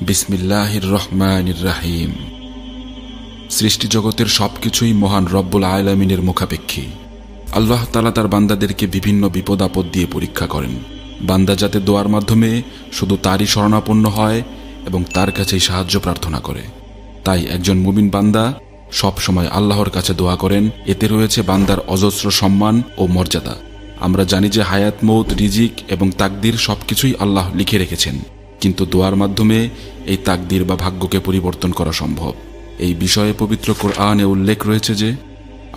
বিসমিল্লাহির রহমানির রহিম। সৃষ্টি জগতের সবকিছুই মহান রব্বুল আলামিনের মুখাপেক্ষী। আল্লাহ তাআলা তার বান্দাদেরকে বিভিন্ন বিপদ আপদ দিয়ে পরীক্ষা করেন, বান্দা যাতে দোয়ার মাধ্যমে শুধু তারই শরণাপন্ন হয় এবং তার কাছেই সাহায্য প্রার্থনা করে। তাই একজন মুমিন বান্দা সব সময় আল্লাহর কাছে দোয়া করেন। এতে রয়েছে বান্দার অজস্র সম্মান ও মর্যাদা। আমরা জানি যে হায়াত, মৌত, রিজিক এবং তাকদির সবকিছুই আল্লাহ লিখে রেখেছেন, কিন্তু দোয়ার মাধ্যমে এই তাকদির বা ভাগ্যকে পরিবর্তন করা সম্ভব। এই বিষয়ে পবিত্র কোরআনে উল্লেখ রয়েছে যে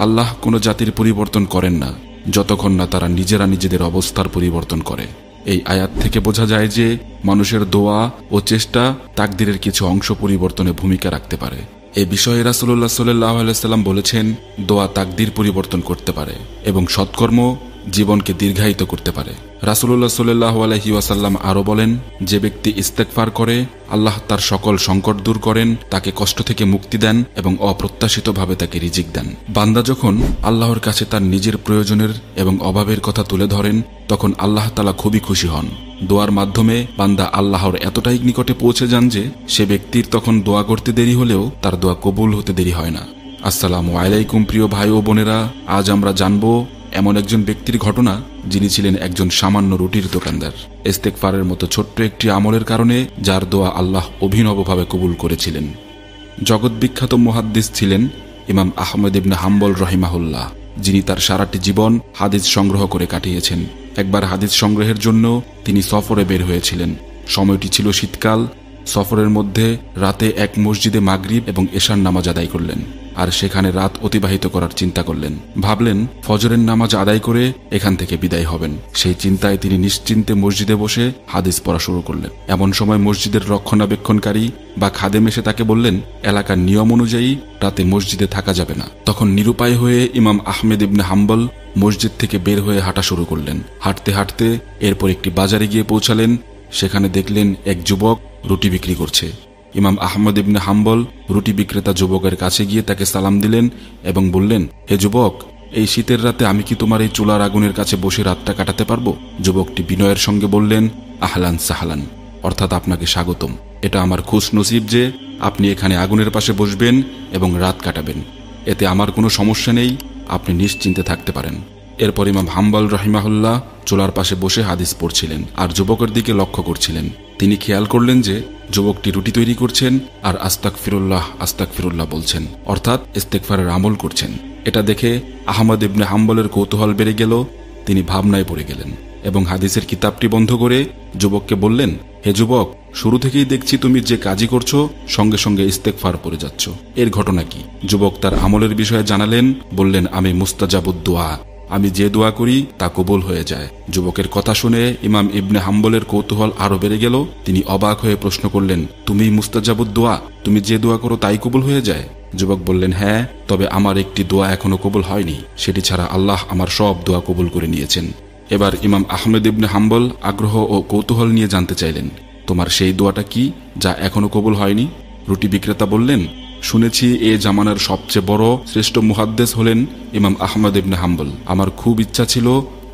আল্লাহ কোনো জাতির পরিবর্তন করেন না যতক্ষণ না তারা নিজেরা নিজেদের অবস্থার পরিবর্তন করে। এই আয়াত থেকে বোঝা যায় যে মানুষের দোয়া ও চেষ্টা তাকদিরের কিছু অংশ পরিবর্তনে ভূমিকা রাখতে পারে। এই বিষয়ে রাসূলুল্লাহ সাল্লাল্লাহু আলাইহি ওয়াসাল্লাম বলেছেন, দোয়া তাকদির পরিবর্তন করতে পারে এবং সৎকর্ম জীবনকে দীর্ঘায়িত করতে পারে। রাসূলুল্লাহ সাল্লাল্লাহু আলাইহি ওয়াসাল্লাম আরও বলেন, যে ব্যক্তি ইস্তেগফার করে আল্লাহ তার সকল সংকট দূর করেন, তাকে কষ্ট থেকে মুক্তি দেন এবং অপ্রত্যাশিতভাবে তাকে রিজিক দেন। বান্দা যখন আল্লাহর কাছে তার নিজের প্রয়োজনের এবং অভাবের কথা তুলে ধরেন, তখন আল্লাহ তাআলা খুবই খুশি হন। দোয়ার মাধ্যমে বান্দা আল্লাহর এতটাই নিকটে পৌঁছে যান যে সে ব্যক্তির তখন দোয়া করতে দেরি হলেও তার দোয়া কবুল হতে দেরি হয় না। আসসালামু আলাইকুম প্রিয় ভাই ও বোনেরা, আজ আমরা জানব এমন একজন ব্যক্তির ঘটনা যিনি ছিলেন একজন সামান্য রুটির দোকানদার। ইস্তেগফারের মতো ছোট্ট একটি আমলের কারণে যার দোয়া আল্লাহ অভিনবভাবে কবুল করেছিলেন। জগৎ বিখ্যাত মুহাদ্দিস ছিলেন ইমাম আহমদ ইবনে হাম্বল রহিমাহুল্লাহ, যিনি তার সারাটি জীবন হাদিস সংগ্রহ করে কাটিয়েছেন। একবার হাদিস সংগ্রহের জন্য তিনি সফরে বের হয়েছিলেন। সময়টি ছিল শীতকাল। সফরের মধ্যে রাতে এক মসজিদে মাগরিব এবং এশার নামাজ আদায় করলেন আর সেখানে রাত অতিবাহিত করার চিন্তা করলেন। ভাবলেন ফজরের নামাজ আদায় করে এখান থেকে বিদায় হবেন। সেই চিন্তায় তিনি নিশ্চিন্তে মসজিদে বসে হাদিস পড়া শুরু করলেন। এমন সময় মসজিদের রক্ষণাবেক্ষণকারী বা খাদেম এসে তাকে বললেন, এলাকার নিয়ম অনুযায়ী রাতে মসজিদে থাকা যাবে না। তখন নিরুপায় হয়ে ইমাম আহমেদ ইবনে হাম্বল মসজিদ থেকে বের হয়ে হাঁটা শুরু করলেন। হাঁটতে হাঁটতে এরপর একটি বাজারে গিয়ে পৌঁছালেন। সেখানে দেখলেন এক যুবক রুটি বিক্রি করছে। ইমাম আহমদ ইবনে হাম্বল রুটি বিক্রেতা যুবকের কাছে গিয়ে তাকে সালাম দিলেন এবং বললেন, হে যুবক, এই শীতের রাতে আমি কি তোমার এই চুলার আগুনের কাছে বসে রাতটা কাটাতে পারবো? যুবকটি বিনয়ের সঙ্গে বললেন, আহলান সাহলান, অর্থাৎ আপনাকে স্বাগতম। এটা আমার খুশ নসিব যে আপনি এখানে আগুনের পাশে বসবেন এবং রাত কাটাবেন। এতে আমার কোনো সমস্যা নেই, আপনি নিশ্চিন্তে থাকতে পারেন। এরপর ইমাম হাম্বল রহিমাহুল্লাহ চুলার পাশে বসে হাদিস পড়ছিলেন আর যুবকের দিকে লক্ষ্য করছিলেন। তিনি খেয়াল করলেন যে যুবকটি রুটি তৈরি করছেন আর আস্তাগফিরুল্লাহ আস্তাগফিরুল্লাহ বলছেন, অর্থাৎ ইস্তেগফারের আমল করছেন। এটা দেখে আহমদ ইবনে হাম্বলের কৌতূহল বেড়ে গেল। তিনি ভাবনায় পড়ে গেলেন এবং হাদিসের কিতাবটি বন্ধ করে যুবককে বললেন, হে যুবক, শুরু থেকেই দেখছি তুমি যে কাজই করছো সঙ্গে সঙ্গে ইস্তেগফার পড়ে যাচ্ছ। এর ঘটনা কি? যুবক তার আমলের বিষয়ে জানালেন। বললেন, আমি মুস্তাজাবুদ দোয়া, আমি যে দোয়া করি তা কবুল হয়ে যায়। যুবকের কথা শুনে ইমাম ইবনে হাম্বলের কৌতূহল আরো বেড়ে গেল। তিনি অবাক হয়ে প্রশ্ন করলেন, তুমি মুস্তাজাবুদ দোয়া, তুমি যে দোয়া করো তাই কবুল হয়ে যায়? যুবক বললেন, হ্যাঁ, তবে আমার একটি দোয়া এখনো কবুল হয়নি। সেটি ছাড়া আল্লাহ আমার সব দোয়া কবুল করে নিয়েছেন। এবার ইমাম আহমেদ ইবনে হাম্বল আগ্রহ ও কৌতূহল নিয়ে জানতে চাইলেন, তোমার সেই দোয়াটা কি যা এখনো কবুল হয়নি? রুটি বিক্রেতা বললেন, শুনেছি এ জামানার সবচেয়ে বড় শ্রেষ্ঠ মুহাদ্দিস হলেন ইমাম আহমদ ইবনে হাম্বল। আমার খুব ইচ্ছা ছিল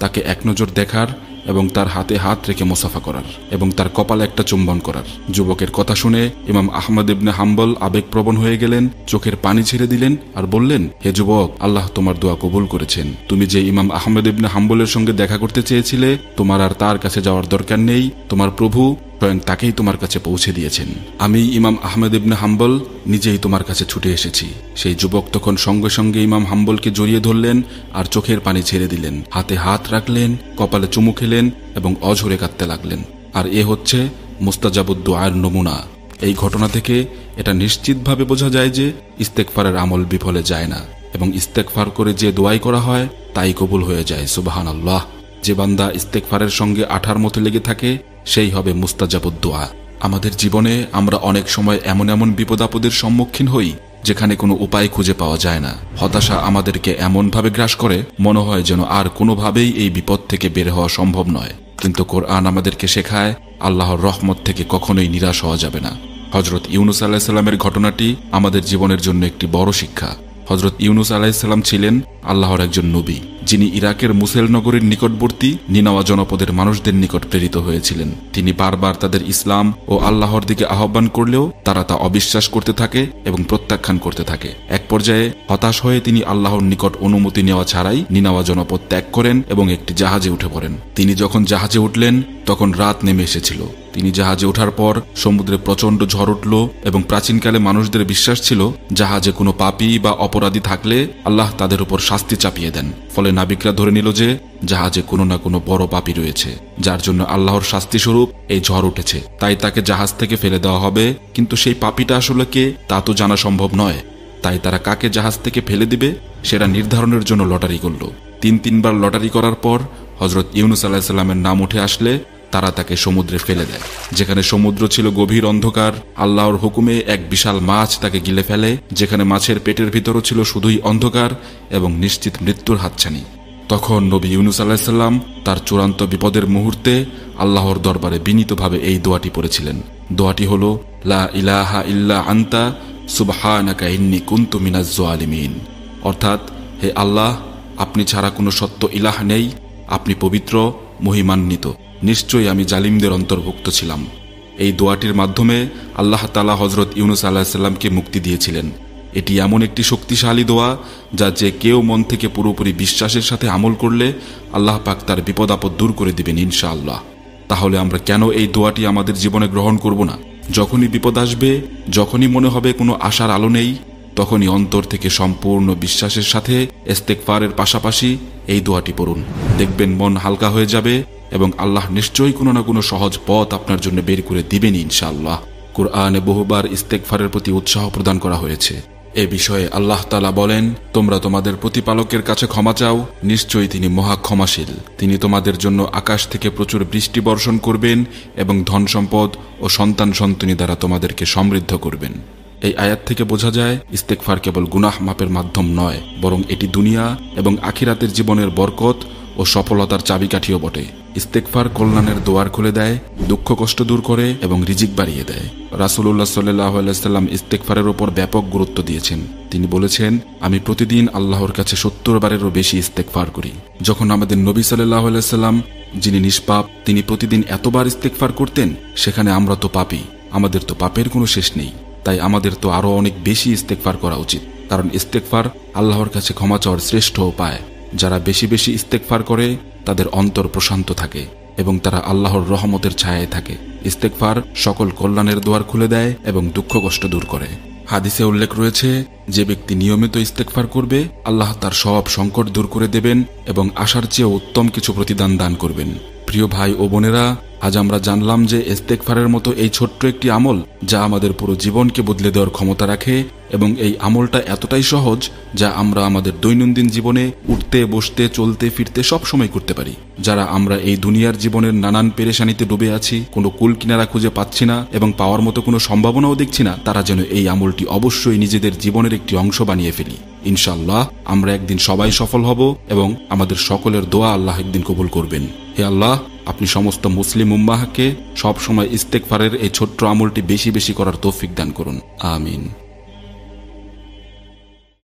তাকে এক নজর দেখার এবং তার হাতে হাত রেখে মুসাফা করার এবং তার কপালে একটা চুম্বন করার। যুবকের কথা শুনে ইমাম আহমদ ইবনে হাম্বল আবেগপ্রবণ হয়ে গেলেন, চোখের পানি ছেড়ে দিলেন আর বললেন, হে যুবক, আল্লাহ তোমার দোয়া কবুল করেছেন। তুমি যে ইমাম আহমদ ইবনে হাম্বলের সঙ্গে দেখা করতে চেয়েছিলে, তোমার আর তার কাছে যাওয়ার দরকার নেই। তোমার প্রভু স্বয়ং তাকেই তোমার কাছে পৌঁছে দিয়েছেন। আমি ইমাম আহমেদ ইবনে হাম্বল নিজেই তোমার কাছে ছুটে এসেছি। সেই যুবক তখন সঙ্গে সঙ্গে ইমাম হাম্বলকে জড়িয়ে ধরলেন আর চোখের পানি ছেড়ে দিলেন, হাতে হাত রাখলেন, কপালে চুমু খেলেন এবং অঝরে কাঁদতে লাগলেন। আর এ হচ্ছে মুস্তাজাবুদ দোয়ার নমুনা। এই ঘটনা থেকে এটা নিশ্চিতভাবে বোঝা যায় যে ইস্তেগফারের আমল বিফলে যায় না এবং ইস্তেগফার করে যে দোয়াই করা হয় তাই কবুল হয়ে যায়। সুবহানাল্লাহ। যে বান্দা ইস্তেগফারের সঙ্গে আঠার মতো লেগে থাকে সেই হবে মুস্তাজাবুদ দোয়া। আমাদের জীবনে আমরা অনেক সময় এমন এমন বিপদ আপদের সম্মুখীন হই যেখানে কোনো উপায় খুঁজে পাওয়া যায় না। হতাশা আমাদেরকে এমনভাবে গ্রাস করে মনে হয় যেন আর কোনোভাবেই এই বিপদ থেকে বের হওয়া সম্ভব নয়। কিন্তু কোরআন আমাদেরকে শেখায় আল্লাহর রহমত থেকে কখনোই নিরাশ হওয়া যাবে না। হযরত ইউনুস আলাইহিস সালামের ঘটনাটি আমাদের জীবনের জন্য একটি বড় শিক্ষা। হযরত ইউনুস আলাইহিস সালাম ছিলেন আল্লাহর একজন নবী, যিনি ইরাকের মুসেল নগরীর নিকটবর্তী নিনাওয়া জনপদের মানুষদের নিকট প্রেরিত হয়েছিলেন। তিনি বারবার তাদের ইসলাম ও আল্লাহর দিকে আহ্বান করলেও তারা তা অবিশ্বাস করতে থাকে এবং প্রত্যাখ্যান করতে থাকে। এক পর্যায়ে হতাশ হয়ে তিনি আল্লাহর নিকট অনুমতি নেওয়া ছাড়াই নিনাওয়া জনপদ ত্যাগ করেন এবং একটি জাহাজে উঠে পড়েন। তিনি যখন জাহাজে উঠলেন তখন রাত নেমে এসেছিল। তিনি জাহাজে ওঠার পর সমুদ্রে প্রচণ্ড ঝড় উঠল এবং প্রাচীনকালে মানুষদের বিশ্বাস ছিল জাহাজে কোনো পাপী বা অপরাধী থাকলে আল্লাহ তাদের উপর শাস্তি চাপিয়ে দেন। ফলে নাবিকরা ধরে নিল যে জাহাজে কোনো না কোনো বড় পাপী রয়েছে, যার জন্য আল্লাহর শাস্তি স্বরূপ এই ঝড় উঠেছে, তাই তাকে জাহাজ থেকে ফেলে দেওয়া হবে। কিন্তু সেই পাপীটা আসলে কে তা তো জানা সম্ভব নয়। তাই তারা কাকে জাহাজ থেকে ফেলে দিবে সেটা নির্ধারণের জন্য লটারি করল। তিনবার লটারি করার পর হযরত ইউনুস আলাইহিস সালামের নাম উঠে আসলে তারা তাকে সমুদ্রে ফেলে দেয়। যেখানে সমুদ্র ছিল গভীর অন্ধকার, আল্লাহর হুকুমে এক বিশাল মাছ তাকে গিলে ফেলে। যেখানে মাছের পেটের ভিতরও ছিল শুধুই অন্ধকার এবং নিশ্চিত মৃত্যুর হাতছানি। তখন নবী ইউনুস আলাইহিস সালাম তার চূড়ান্ত বিপদের মুহূর্তে আল্লাহর দরবারে বিনীতভাবে এই দোয়াটি পড়েছিলেন। দোয়াটি হল, লা ইলাহা ইল্লা আনতা সুবহানাকা ইন্নী কুনতু মিনাজ জালিমিন। অর্থাৎ, হে আল্লাহ, আপনি ছাড়া কোনো সত্য ইলাহ নেই, আপনি পবিত্র, মহিমান্বিত, নিশ্চয়ই আমি জালিমদের অন্তর্ভুক্ত ছিলাম। এই দোয়াটির মাধ্যমে আল্লাহ তাআলা হযরত ইউনুস আলাইহিস সালামকে মুক্তি দিয়েছিলেন। এটি এমন একটি শক্তিশালী দোয়া যা যে কেউ মন থেকে পুরোপুরি বিশ্বাসের সাথে আমল করলে আল্লাহ পাক তার বিপদ আপদ দূর করে দিবেন ইনশাআল্লাহ। তাহলে আমরা কেন এই দোয়াটি আমাদের জীবনে গ্রহণ করব না? যখনই বিপদ আসবে, যখনই মনে হবে কোনো আশার আলো নেই, তখনই অন্তর থেকে সম্পূর্ণ বিশ্বাসের সাথে ইস্তেগফারের পাশাপাশি এই দোয়াটি পড়ুন। দেখবেন মন হালকা হয়ে যাবে এবং আল্লাহ নিশ্চয়ই কোনো না কোনো সহজ পথ আপনার জন্য বের করে দিবেন ইনশাআল্লাহ। কুরআনে বহুবার ইস্তেগফারের প্রতি উৎসাহ প্রদান করা হয়েছে। এ বিষয়ে আল্লাহ তাআলা বলেন, তোমরা তোমাদের প্রতিপালকের কাছে ক্ষমা চাও, নিশ্চয়ই তিনি মহা ক্ষমাশীল। তিনি তোমাদের জন্য আকাশ থেকে প্রচুর বৃষ্টি বর্ষণ করবেন এবং ধন সম্পদ ও সন্তান সন্ততি দ্বারা তোমাদেরকে সমৃদ্ধ করবেন। এই আয়াত থেকে বোঝা যায় ইস্তেগফার কেবল গুনাহ মাপের মাধ্যম নয়, বরং এটি দুনিয়া এবং আখিরাতের জীবনের বরকত ও সফলতার চাবিকাঠিও বটে। ইস্তেগফার কল্যাণের দুয়ার খুলে দেয়, দুঃখ কষ্ট দূর করে এবং রিজিক বাড়িয়ে দেয়। রাসূলুল্লাহ সাল্লাল্লাহু আলাইহি সাল্লাম ইস্তেগফারের উপর ব্যাপক গুরুত্ব দিয়েছেন। তিনি বলেছেন, আমি প্রতিদিন আল্লাহর কাছে 70 বারেরও বেশি ইস্তেগফার করি। যখন আমাদের নবী সাল্লাল্লাহু আলাইহি সাল্লাম, যিনি নিষ্পাপ, তিনি প্রতিদিন এতবার ইস্তেগফার করতেন, সেখানে আমরা তো পাপী, আমাদের তো পাপের কোনো শেষ নেই। তাই আমাদের তো আরো অনেক বেশি ইস্তেগফার করা উচিত, কারণ ইস্তেগফার আল্লাহর কাছে ক্ষমা চাওয়ার শ্রেষ্ঠ উপায়। যারা বেশি বেশি ইস্তেগফার করে তাদের অন্তর প্রশান্ত থাকে এবং তারা আল্লাহর রহমতের ছায়ায় থাকে। ইস্তেগফার সকল কল্যাণের দুয়ার খুলে দেয় এবং দুঃখ কষ্ট দূর করে। হাদিসে উল্লেখ রয়েছে, যে ব্যক্তি নিয়মিত ইস্তেগফার করবে আল্লাহ তার সব সংকট দূর করে দেবেন এবং আশার চেয়ে উত্তম কিছু প্রতিদান দান করবেন। প্রিয় ভাই ও বোনেরা, আজ আমরা জানলাম যে ইস্তেগফারের মতো এই ছোট্ট একটি আমল যা আমাদের পুরো জীবনকে বদলে দেওয়ার ক্ষমতা রাখে এবং এই আমলটা এতটাই সহজ যা আমরা আমাদের দৈনন্দিন জীবনে উঠতে বসতে চলতে ফিরতে সব সময় করতে পারি। যারা আমরা এই দুনিয়ার জীবনের নানান পেরেশানিতে ডুবে আছি, কোনো কুল কিনারা খুঁজে পাচ্ছি না এবং পাওয়ার মতো কোনো সম্ভাবনাও দেখছি না, তারা যেন এই আমলটি অবশ্যই নিজেদের জীবনের একটি অংশ বানিয়ে ফেলি। ইনশাআল্লাহ আমরা একদিন সবাই সফল হব এবং আমাদের সকলের দোয়া আল্লাহ একদিন কবুল করবেন। হে আল্লাহ, আপনি সমস্ত মুসলিম উম্মাহকে সবসময় ইস্তেগফারের এই ছোট্ট আমলটি বেশি বেশি করার তৌফিক দান করুন। আমিন।